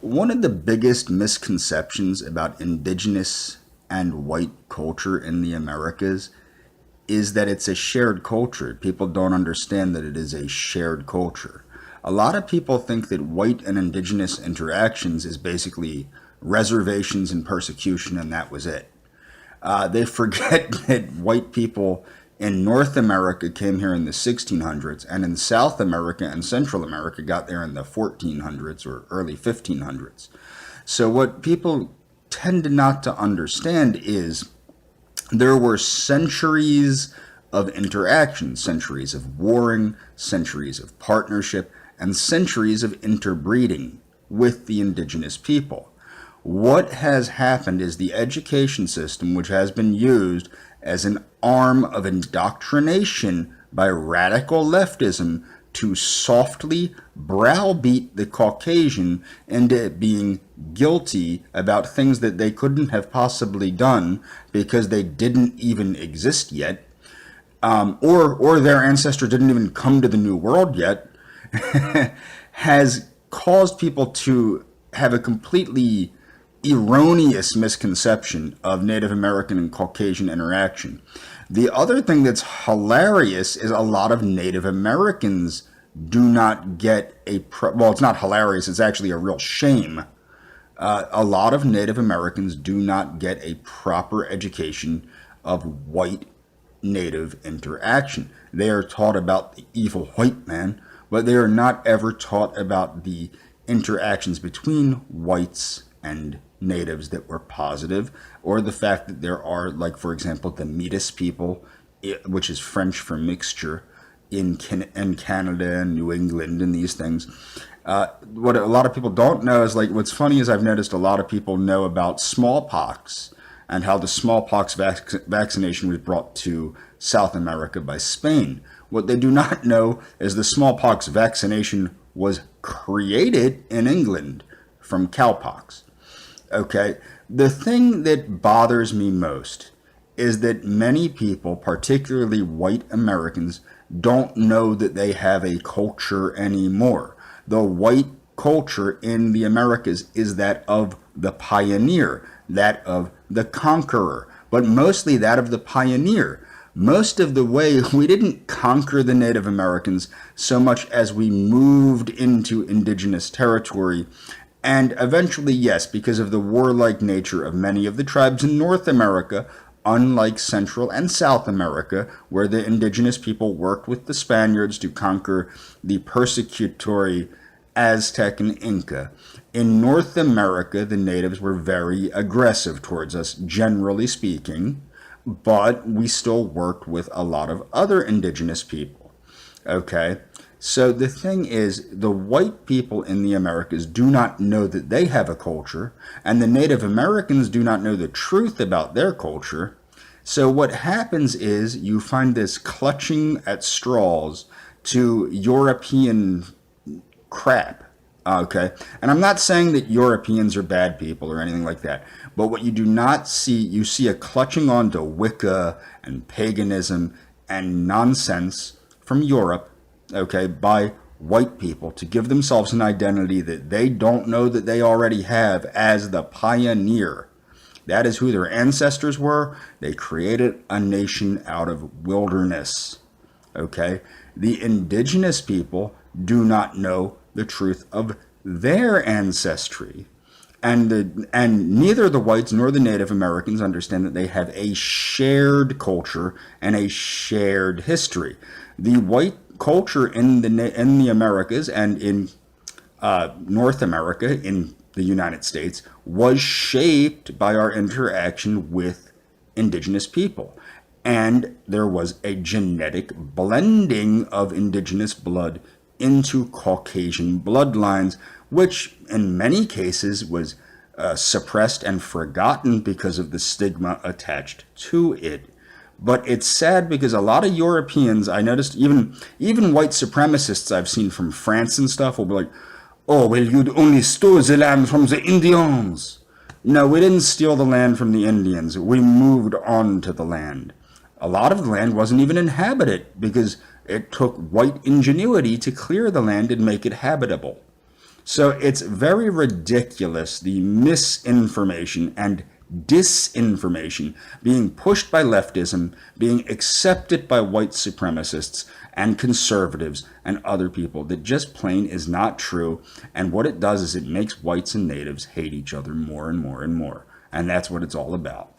One of the biggest misconceptions about indigenous and white culture in the Americas is that it's a shared culture. People don't understand that it is a shared culture. A lot of people think that white and indigenous interactions is basically reservations and persecution, and that was it. They forget that white people in North America came here in the 1600s, and in South America and Central America got there in the 1400s or early 1500s. So, what people tend not to understand is there were centuries of interaction, centuries of warring, centuries of partnership, and centuries of interbreeding with the indigenous people. What has happened is the education system, which has been used as an arm of indoctrination by radical leftism to softly browbeat the Caucasian into being guilty about things that they couldn't have possibly done because they didn't even exist yet, or their ancestor didn't even come to the New World yet, has caused people to have a completely erroneous misconception of Native American and Caucasian interaction. The other thing that's hilarious is a lot of Native Americans do not get well, it's not hilarious, it's actually a real shame. A lot of Native Americans do not get a proper education of white Native interaction. They are taught about the evil white man, but they are not ever taught about the interactions between whites and natives that were positive, or the fact that there are, like, for example, the Metis people, which is French for mixture, in Canada and New England and these things. What a lot of people don't know is, like, what's funny is I've noticed a lot of people know about smallpox and how the smallpox vaccination was brought to South America by Spain. What they do not know is the smallpox vaccination was created in England from cowpox. Okay, the thing that bothers me most is that many people, particularly white Americans, don't know that they have a culture anymore. The white culture in the Americas is that of the pioneer, that of the conqueror, but mostly that of the pioneer. Most of the way, we didn't conquer the Native Americans so much as we moved into indigenous territory. And eventually, yes, because of the warlike nature of many of the tribes in North America, unlike Central and South America, where the indigenous people worked with the Spaniards to conquer the persecutory Aztec and Inca. In North America, the natives were very aggressive towards us, generally speaking, but we still worked with a lot of other indigenous people. Okay? So the thing is, the white people in the Americas do not know that they have a culture, and the Native Americans do not know the truth about their culture. So what happens is you find this clutching at straws to European crap. Okay? And I'm not saying that Europeans are bad people or anything like that, but what you do not see, you see a clutching on to Wicca and paganism and nonsense from Europe, okay, by white people to give themselves an identity that they don't know that they already have as the pioneer. That is who their ancestors were. They created a nation out of wilderness. Okay? The indigenous people do not know the truth of their ancestry. And neither the whites nor the Native Americans understand that they have a shared culture and a shared history. The white culture in the Americas and in North America, in the United States, was shaped by our interaction with indigenous people. And there was a genetic blending of indigenous blood into Caucasian bloodlines, which in many cases was suppressed and forgotten because of the stigma attached to it. But it's sad because a lot of Europeans, I noticed, even white supremacists I've seen from France and stuff, will be like, oh, well, you'd only stole the land from the Indians. No, we didn't steal the land from the Indians. We moved on to the land. A lot of the land wasn't even inhabited because it took white ingenuity to clear the land and make it habitable. So it's very ridiculous, the misinformation and disinformation being pushed by leftism, being accepted by white supremacists and conservatives and other people, that just plain is not true. And what it does is it makes whites and natives hate each other more and more and more. And that's what it's all about.